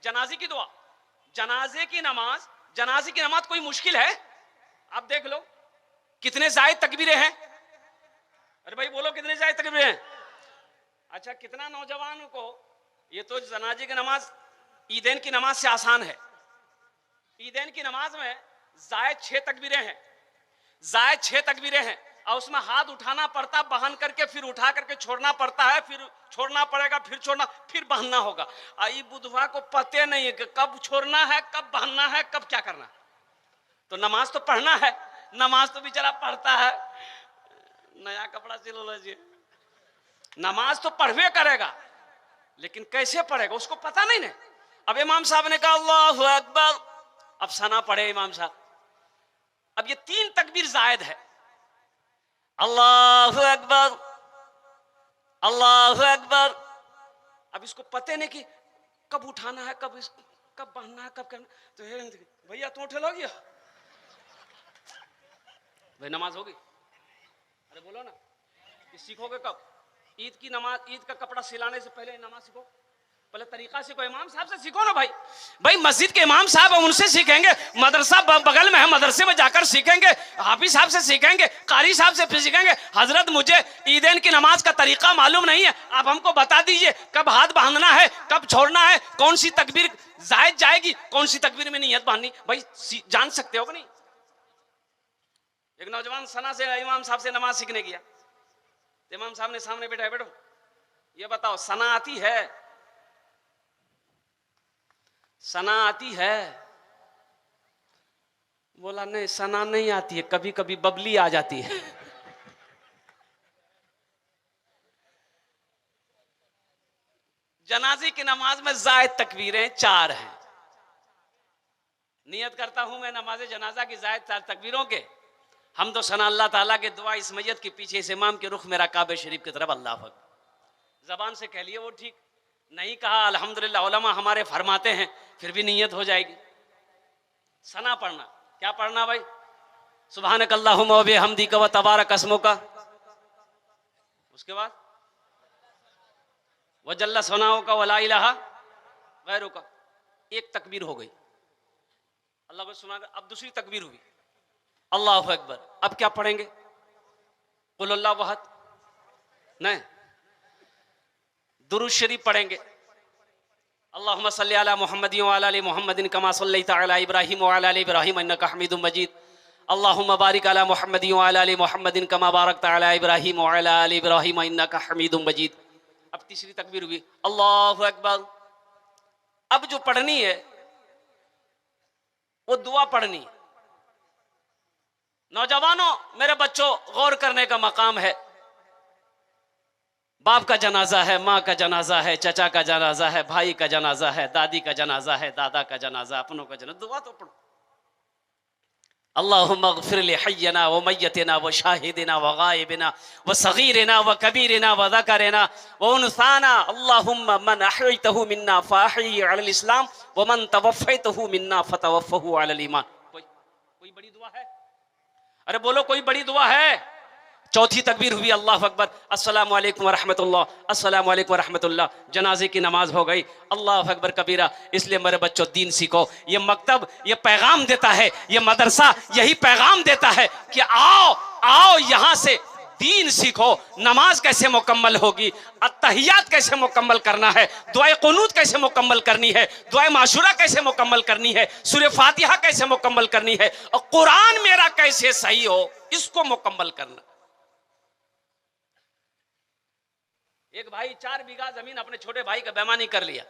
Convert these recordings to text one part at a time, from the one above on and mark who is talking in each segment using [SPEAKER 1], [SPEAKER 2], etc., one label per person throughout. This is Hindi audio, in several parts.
[SPEAKER 1] जनाजे की दुआ, जनाजे की नमाज, जनाजे की नमाज कोई मुश्किल है? आप देख लो कितने जायद तकबीरें हैं। अरे भाई बोलो कितने जायद तकबीरें हैं? अच्छा कितना नौजवानों को, ये तो जनाजे की नमाज ईदैन की नमाज से आसान है। ईदैन की नमाज में जायद 6 तकबीरें हैं, जायद 6 तकबीरें हैं, और उसमें हाथ उठाना पड़ता, बहन करके फिर उठा करके छोड़ना पड़ता है, फिर छोड़ना पड़ेगा, फिर छोड़ना, फिर बहनना होगा। आई बुधवा को पते नहीं है कि कब छोड़ना है, कब बहनना है, कब क्या करना है। तो नमाज तो पढ़ना है, नमाज तो बेचारा पढ़ता है, नया कपड़ा सिलो लीजिए, नमाज तो पढ़वे करेगा, लेकिन कैसे पढ़ेगा उसको पता नहीं ना। अब इमाम साहब ने कहा अल्लाहु अकबर, अब सना पढ़े इमाम साहब। अब ये 3 तकबीर जायद है, अल्लाहु अकबर, अल्लाहु अकबर। अब इसको पते नहीं कि कब उठाना है, कब बांधना है, कब करना। तो भैया तू उठे लोगी भाई, नमाज होगी? अरे बोलो ना, कि सीखोगे कब? ईद की नमाज, ईद का कपड़ा सिलाने से पहले नमाज सीखो, पहले तरीका सीखो, इमाम साहब से सीखो ना भाई। भाई मस्जिद के इमाम साहब है, उनसे सीखेंगे, मदरसा बगल में है, मदरसे में जाकर सीखेंगे, हाफिज साहब से सीखेंगे, कारी साहब से फिर सीखेंगे। हजरत मुझे ईदैन की नमाज का तरीका मालूम नहीं है, आप हमको बता दीजिए कब हाथ बांधना है, कब छोड़ना है, कौन सी तकबीर जायद जाएगी, कौन सी तकबीर में नियत बांधनी। भाई जान सकते हो कि नहीं? एक नौजवान सना से इमाम साहब से नमाज सीखने गया, इमाम साहब ने सामने बैठा, बैठो ये बताओ सना आती है? सना आती है? बोला नहीं सना नहीं आती है, कभी कभी बबली आ जाती है। जनाजे की नमाज में जायद तकबीरें 4 हैं। नियत करता हूं मैं नमाज जनाजा की जायद 4 तकबीरों के हम तो सना अल्लाह ताला के दुआ इस मैयत के पीछे इस इमाम के रुख मेरा काबे शरीफ की तरफ अल्लाह अकबर। जबान से कह लिए वो ठीक नहीं कहा, अल्हम्दुलिल्लाह उलमा हमारे फरमाते हैं, फिर भी नियत हो जाएगी। सना पढ़ना, क्या पढ़ना भाई? सुभानक अल्लाहुम्मा व बिहम्दिका व तबारक अस्मुका, उसके बाद व जल्ला सनाउका व ला इलाहा गैरुका। 1 तकबीर हो गई, अल्लाह को सुना। अब दूसरी तकबीर हुई अल्लाहु अकबर। अब क्या पढ़ेंगे? कुल अल्लाहु अहद नहीं, दुरूद शरीफ पढ़ेंगे। अल्लाहुम्मा सल्ली अला मुहम्मदिन व अला आलि मुहम्मदिन कमा सल्लैता अला इब्राहीम व अला आलि इब्राहीम इन्नका हमीदुम मजीद। अल्लाहुम्मा बारिक अला मुहम्मदिन व अला आलि मुहम्मदिन कमा बारकता अला इब्राहीम व अला आलि इब्राहीम इन्नका हमीदुम मजीद। अब तीसरी तकबीर हुई अल्लाहु अकबर। अब जो पढ़नी है वो दुआ पढ़नी है। नौजवानों, मेरे बच्चों, गौर करने का मकाम है। बाप का जनाजा है, माँ का जनाजा है, चचा का जनाजा है, भाई का जनाजा है, दादी का जनाजा है, दादा का जनाजा, अपनों का जनाजा, दुआ तो पढ़ो। अल्लाहुम्मा अग़फ़िर लि हय्यना व मय्यतिना व शाहिदिना व गायबिना व सगीरिना व कबीरिना व ज़करिना व उनसाना। अल्लाहुम्मा मन अहयतहु मिन्ना फ़अहयिही अलल इस्लाम व मन तवफ़्फ़यतहु मिन्ना फ़तवफ़्फ़हु अलल ईमान। कोई बड़ी दुआ है? अरे बोलो कोई बड़ी दुआ है? चौथी तकबीर हुई अल्लाह अकबर। अस्सलामु अलैकुम व रहमतुल्लाह, अस्सलामु अलैकुम व रहमतुल्लाह। जनाजे की नमाज हो गई। अल्लाह अकबर कबीरा। इसलिए मेरे बच्चों दीन सीखो। ये मकतब ये पैगाम देता है, ये मदरसा यही पैगाम देता है कि आओ आओ यहाँ से दीन सीखो। नमाज कैसे मुकम्मल होगी, अत्तहियात कैसे मुकम्मल करना है, दुआए कुनूत कैसे मुकम्मल करनी है, दुआए माशूरा कैसे मुकम्मल करनी है, सूरह फातिहा कैसे मुकम्मल करनी है, और कुरान मेरा कैसे सही हो, इसको मुकम्मल करना। एक भाई 4 बीघा जमीन अपने छोटे भाई का बेईमानी कर लिया,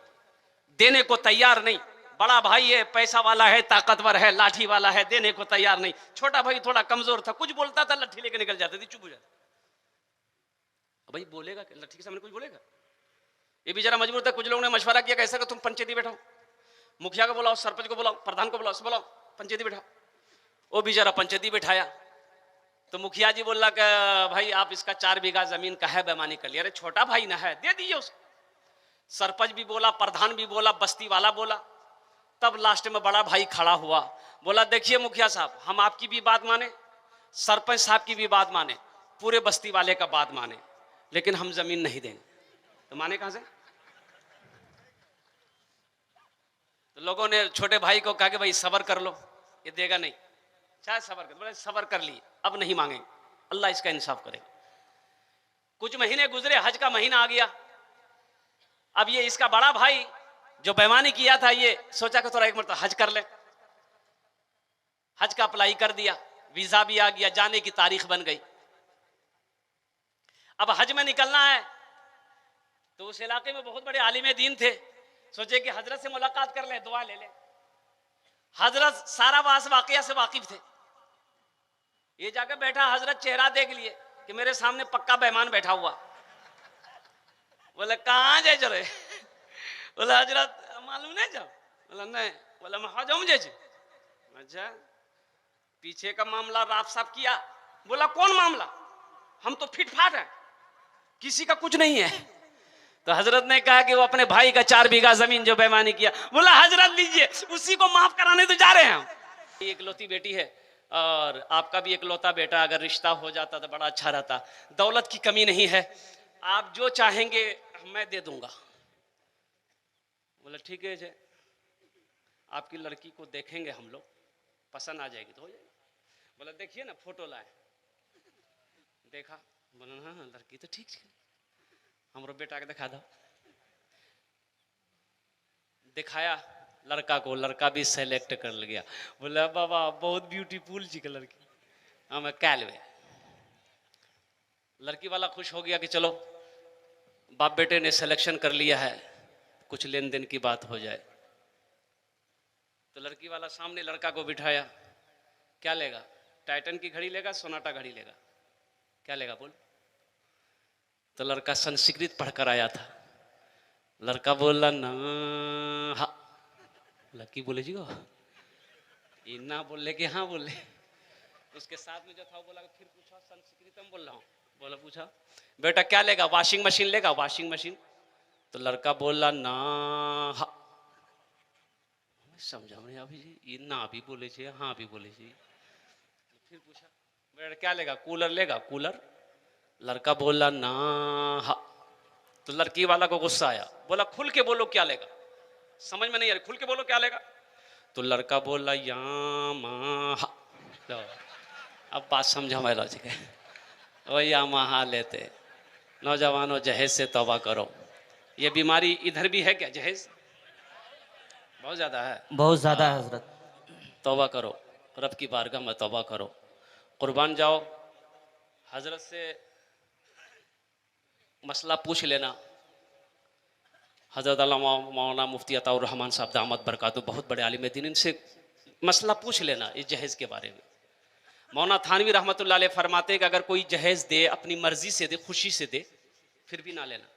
[SPEAKER 1] देने को तैयार नहीं। बड़ा भाई है, पैसा वाला है, ताकतवर है, लाठी वाला है, देने को तैयार नहीं। छोटा भाई थोड़ा कमजोर था, कुछ बोलता था लट्ठी लेके निकल जाती थी, चुप हो जाता। भाई बोलेगा लट्ठी के सामने कुछ बोलेगा? ये बेचारा मजबूर था। कुछ लोगों ने मशवरा किया कैसा, तुम पंचायती बैठाओ, मुखिया को बुलाओ, सरपंच को बुलाओ, प्रधान को बुलाओ, पंचायती बैठाओ। वो बेचारा पंचायती बैठाया तो मुखिया जी बोला कि भाई आप इसका 4 बीघा जमीन का है बेईमानी कर लिया। अरे छोटा भाई ना है, दे दीजिए उसको। सरपंच भी बोला, प्रधान भी बोला, बस्ती वाला बोला। तब लास्ट में बड़ा भाई खड़ा हुआ, बोला देखिए मुखिया साहब, हम आपकी भी बात माने, सरपंच साहब की भी बात माने, पूरे बस्ती वाले का बात माने, लेकिन हम जमीन नहीं देंगे। तो माने कहां से? तो लोगों ने छोटे भाई को कहा कि भाई सब्र कर लो, ये देगा नहीं, चाहे सब्र कर, बोले सब्र कर लिए, अब नहीं मांगेंगे, अल्लाह इसका इंसाफ करेगा। कुछ महीने गुजरे, हज का महीना आ गया। अब ये इसका बड़ा भाई जो बेईमानी किया था, ये सोचा कि थोड़ा एक मरतबा हज कर ले। हज का अप्लाई कर दिया, वीजा भी आ गया, जाने की तारीख बन गई। अब हज में निकलना है, तो उस इलाके में बहुत बड़े आलिम दीन थे, सोचे कि हजरत से मुलाकात कर ले, दुआ ले ले। हजरत सारा वाकया से वाकिफ थे। ये जाकर बैठा, हजरत चेहरा देख लिए कि मेरे सामने पक्का बेईमान बैठा हुआ। बोले कहाँ जाए चले? बोले हजरत मालूम नहीं जाओ? बोला नहीं। बोला मैं जाऊं मुझे। अच्छा, पीछे का मामला राफ साफ किया। बोला कौन मामला? हम तो फिट फाट है, किसी का कुछ नहीं है। तो हजरत ने कहा कि वो अपने भाई का 4 बीघा जमीन जो बेईमानी किया, बोला हजरत लीजिए, उसी को माफ कराने तो जा रहे हैं हम। इकलौती बेटी है और आपका भी इकलौता बेटा, अगर रिश्ता हो जाता तो बड़ा अच्छा रहता। दौलत की कमी नहीं है, आप जो चाहेंगे मैं दे दूंगा। बोला ठीक है जी, आपकी लड़की को देखेंगे हम लोग, पसंद आ जाएगी तो हो जाएगी। बोला देखिए ना, फोटो लाए। देखा, बोला हाँ लड़की तो ठीक है, हमारे बेटा के दिखा दो। दिखाया लड़का को, लड़का भी सेलेक्ट कर लिया। बोला बाबा बहुत ब्यूटीफुल जी का लड़की, हाँ मैं क्या ले। लड़की वाला खुश हो गया कि चलो बाप बेटे ने सिलेक्शन कर लिया है, कुछ लेन देन की बात हो जाए। तो लड़की वाला सामने लड़का को बिठाया, क्या लेगा? टाइटन की घड़ी लेगा, सोनाटा घड़ी लेगा, क्या लेगा बोल? तो लड़का संस्कृत पढ़कर आया था। लड़का बोला ना हाँ। लड़की बोले जी ये ना बोले कि हाँ बोले। उसके साथ में जो था वो बोला फिर पूछा, संस्कृत में बोल रहा हूँ। बोला पूछा बेटा क्या लेगा? वॉशिंग मशीन लेगा? Washing machine. तो लड़का बोला ना हाँ। समझा नहीं अभी जी, ये ना भी बोले छे, हाँ भी बोले छे। फिर पूछा बेटा क्या लेगा? कूलर लेगा? कूलर। लड़का बोला ना हाँ। तो लड़की वाला को गुस्सा आया, बोला खुल के बोलो क्या लेगा? समझ में नहीं आ रही, खुल के बोलो क्या लेगा? तो लड़का बोला यामाहा। अब बात समझा मैं लॉजिक है। ओ यामाहा लेते। नौजवानों जहेज से तौबा करो। ये बीमारी इधर भी है क्या? जहेज बहुत ज्यादा है,
[SPEAKER 2] बहुत ज्यादा है हजरत।
[SPEAKER 1] तौबा करो, रब की बारगाह में तौबा करो, कुर्बान जाओ। हजरत से मसला पूछ लेना। हजरत मौलाना मुफ्ती अताउर रहमान साहब दामद बरकातहू बहुत बड़े आलिम दीन, इनसे मसला पूछ लेना इस जहेज के बारे में। मौलाना थानवी रहमतुल्लाह अलैह फरमाते कि अगर कोई जहेज दे, अपनी मर्जी से दे, खुशी से दे, फिर भी ना लेना,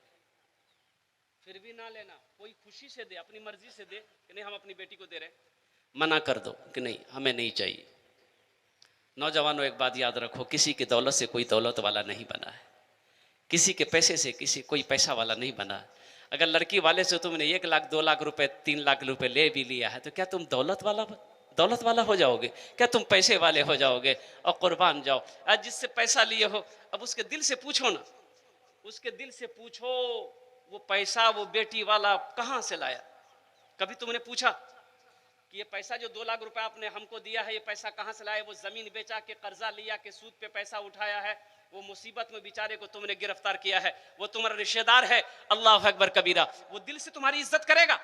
[SPEAKER 1] फिर भी ना लेना। कोई खुशी से दे, अपनी मर्जी से दे कि नहीं हम अपनी बेटी को दे रहे, मना कर दो कि नहीं हमें नहीं चाहिए। नौजवानों एक बात याद रखो, किसी की दौलत से कोई दौलत वाला नहीं बना है, किसी के पैसे से किसी कोई पैसा वाला नहीं बना है। अगर लड़की वाले से तुमने 1 लाख 2 लाख रुपए 3 लाख रुपए ले भी लिया है तो क्या तुम दौलत वाला हो जाओगे? क्या तुम पैसे वाले हो जाओगे? और कुर्बान जाओ। आज जिससे पैसा लिए हो, अब उसके दिल से पूछो ना, उसके दिल से पूछो वो पैसा वो बेटी वाला कहां से लाया? कभी तुमने पूछा कि ये पैसा जो 2 लाख रुपए आपने हमको दिया है, ये पैसा कहां से लाया? वो जमीन बेचा के, कर्जा लिया के, सूद पे पैसा उठाया है, वो मुसीबत में बेचारे को तुमने गिरफ्तार किया है, वो तुम्हारा रिश्तेदार है, अल्लाह अकबर कबीरा, वो दिल से तुम्हारी इज्जत करेगा?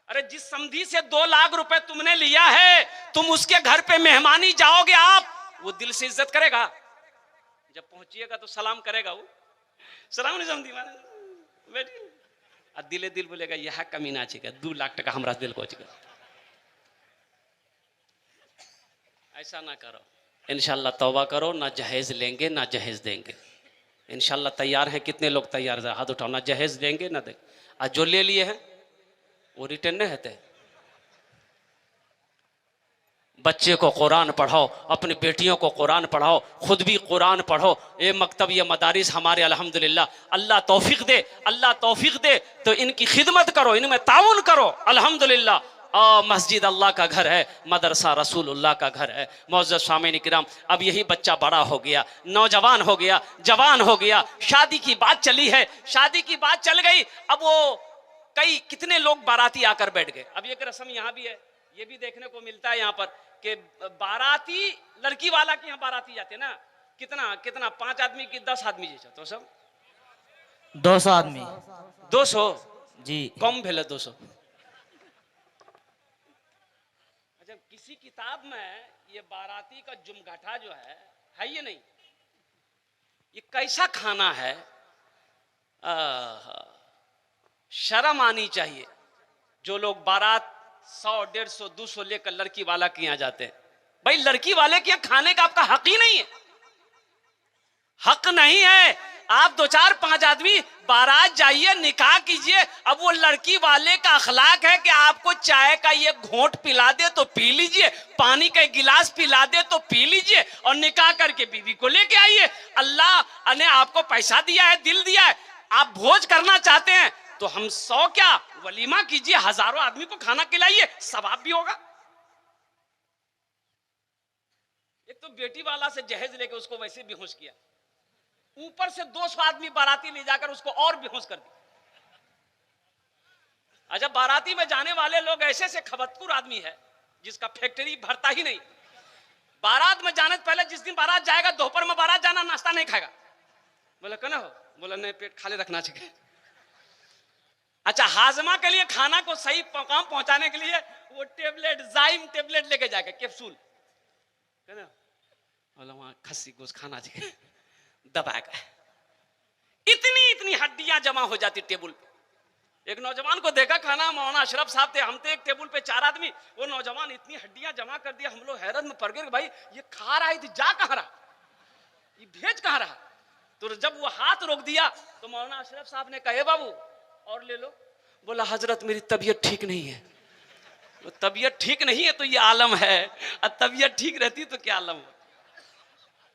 [SPEAKER 1] अरे जिस समधी से 2 लाख रुपए तुमने लिया है, तुम उसके घर पे मेहमानी जाओगे आप, वो दिल से इज्जत करेगा? जब पहुंचिएगा तो सलाम करेगा, वो सलाम नहीं समझी बेटी, दिले दिल बोलेगा यह कमीना चाहिए 2 लाख टका हमारा दिल को चाहिए। ऐसा ना करो, इंशाल्लाह तौबा करो। ना जहेज लेंगे ना जहेज देंगे, इंशाल्लाह तैयार हैं। कितने लोग तैयार हैं? हाथ उठाओ। ना जहेज देंगे ना देंगे। आज जो ले लिए हैं वो रिटर्न नहीं होते। बच्चे को कुरान पढ़ाओ, अपनी बेटियों को कुरान पढ़ाओ, खुद भी कुरान पढ़ो। ये मकतब ये मदारिस हमारे अल्हम्दुलिल्लाह, अल्लाह तौफीक दे, अल्लाह तौफीक दे तो इनकी खिदमत करो, इनमें ताउन करो। अल्हम्दुलिल्लाह मस्जिद अल्लाह का घर है, मदरसा रसूलुल्लाह का घर है। मौजूद सामीन किराम, अब यही बच्चा बड़ा हो गया, नौजवान हो गया, जवान हो गया, शादी की बात चली है, शादी की बात चल गई, अब वो कितने लोग बाराती आकर बैठ गए। अब एक रस्म यहाँ भी है, ये भी देखने को मिलता है यहाँ पर कि बाराती लड़की वाला के यहाँ बाराती जाते ना, कितना कितना 5 आदमी की 10 आदमी जैसा तो सब
[SPEAKER 2] 200 आदमी
[SPEAKER 1] 200
[SPEAKER 2] जी
[SPEAKER 1] कम भेले 200। अच्छा, किसी किताब में ये बाराती का जुमघटा जो है ये नहीं, ये कैसा खाना है, शर्म आनी चाहिए। जो लोग बारात 100 150 200 लेकर लड़की वाला के यहाँ जाते हैं, भाई लड़की वाले के यहाँ खाने का आपका हक ही नहीं है, हक नहीं है। आप 2 4 5 आदमी बारात जाइए, निकाह कीजिए। अब वो लड़की वाले का अखलाक है कि आपको चाय का ये घोंट पिला दे तो पी लीजिए, पानी का गिलास पिला दे तो पी लीजिए, और निकाह करके बीवी को लेके आइए। अल्लाह ने आपको पैसा दिया है, दिल दिया है, आप भोज करना चाहते हैं तो हम 100 क्या वलीमा कीजिए, हजारों आदमी को खाना खिलाइए, सवाब भी होगा। एक तो बेटी वाला से जहेज लेके उसको वैसे बेहोश किया, ऊपर से 200 आदमी बाराती ले जाकर उसको और बेहोश कर दिया। अच्छा, बाराती में जाने वाले लोग ऐसे से खबतपुर आदमी है जिसका फैक्ट्री भरता ही नहीं। बारात में जाने से पहले, जिस दिन बारात जाएगा दोपहर में बारात जाना, नाश्ता नहीं खाएगा। बोला कहना हो, बोला नहीं, पेट खाली रखना चाहिए। अच्छा, हाजमा के लिए खाना को सही मकाम पहुंचाने के लिए वो टेबलेट, जाइम टेबलेट लेके जाएगा, कैप्सूल, कहना बोला वहां खस्सी गोश्त खाना चाहिए, दबाएगा। इतनी इतनी हड्डियां जमा हो जाती टेबल पे। एक नौजवान को देखा खाना, मौलाना अशरफ साहब थे, हम थे एक टेबल पे 4 आदमी, वो नौजवान इतनी हड्डियां जमा कर दिया, हम लोग हैरत में पड़ गए, भाई ये खा रहा है तो जा कहां रहा, ये भेज कहां रहा। तो जब वो हाथ रोक दिया तो मौलाना अशरफ साहब ने कहा, बाबू और ले लो। बोला हजरत मेरी तबीयत ठीक नहीं है। तो तबीयत ठीक नहीं है तो ये आलम है, और तबीयत ठीक रहती तो क्या आलम हो।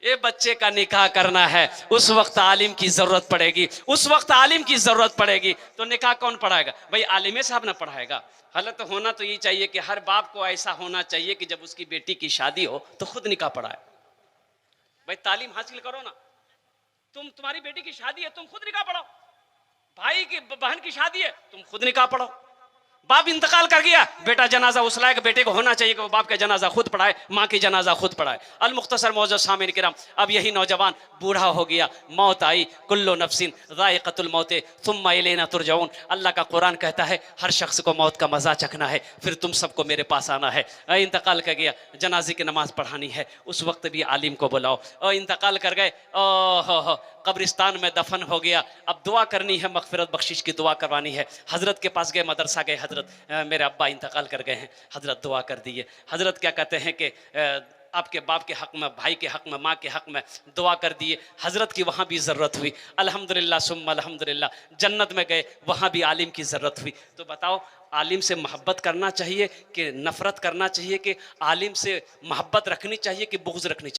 [SPEAKER 1] ये बच्चे का निकाह करना है, उस वक्त आलिम की जरूरत पड़ेगी, उस वक्त आलिम की जरूरत पड़ेगी। तो निकाह कौन पढ़ाएगा? भाई आलिमे साहब ना पढ़ाएगा। हालत होना तो ये चाहिए कि हर बाप को ऐसा होना चाहिए कि जब उसकी बेटी की शादी हो तो खुद निकाह पढ़ाए। भाई तालीम हासिल करो ना, तुम्हारी बेटी की शादी है, तुम खुद निकाह पढ़ाओ। भाई की बहन की शादी है, तुम खुद निकाह पढ़ाओ। बाप इंतकाल कर गया, बेटा जनाजा उस लायक बेटे को होना चाहिए कि वो बाप का जनाजा खुद पढ़ाए, माँ की जनाजा खुद पढ़ाए। अल मुख्तसर मौजूद सामीन किराम, अब यही नौजवान बूढ़ा हो गया, मौत आई, कुल्लु नफ्सिन ज़ाइक़तुल मौत सुम्मा इलैना तुरजऊन। अल्लाह का कुरान कहता है हर शख्स को मौत का मजा चखना है, फिर तुम सबको मेरे पास आना है। इंतकाल कर गया, जनाजे की नमाज पढ़ानी है, उस वक्त भी आलिम को बुलाओ। और इंतकाल कर गए, कब्रिस्तान में दफन हो गया, अब दुआ करनी है, मगफिरत बख्शिश की दुआ करवानी है। हजरत के पास गए, मदरसा गए, हजरत मेरे अब्बा इंतकाल कर गए हैं, हजरत दुआ कर दिए। हजरत क्या कहते हैं कि आपके बाप के हक में, भाई के हक में, माँ के हक में दुआ कर दिए। हजरत की वहाँ भी ज़रूरत हुई, अल्हम्दुलिल्लाह सुम्मा अल्हम्दुलिल्लाह। जन्नत में गए, वहाँ भी आलिम की ज़रूरत हुई। तो बताओ, आलिम से मोहब्बत करना चाहिए कि नफ़रत करना चाहिए, कि आलिम से मोहब्बत रखनी चाहिए कि बुग़्ज़ रखनी चाहिए?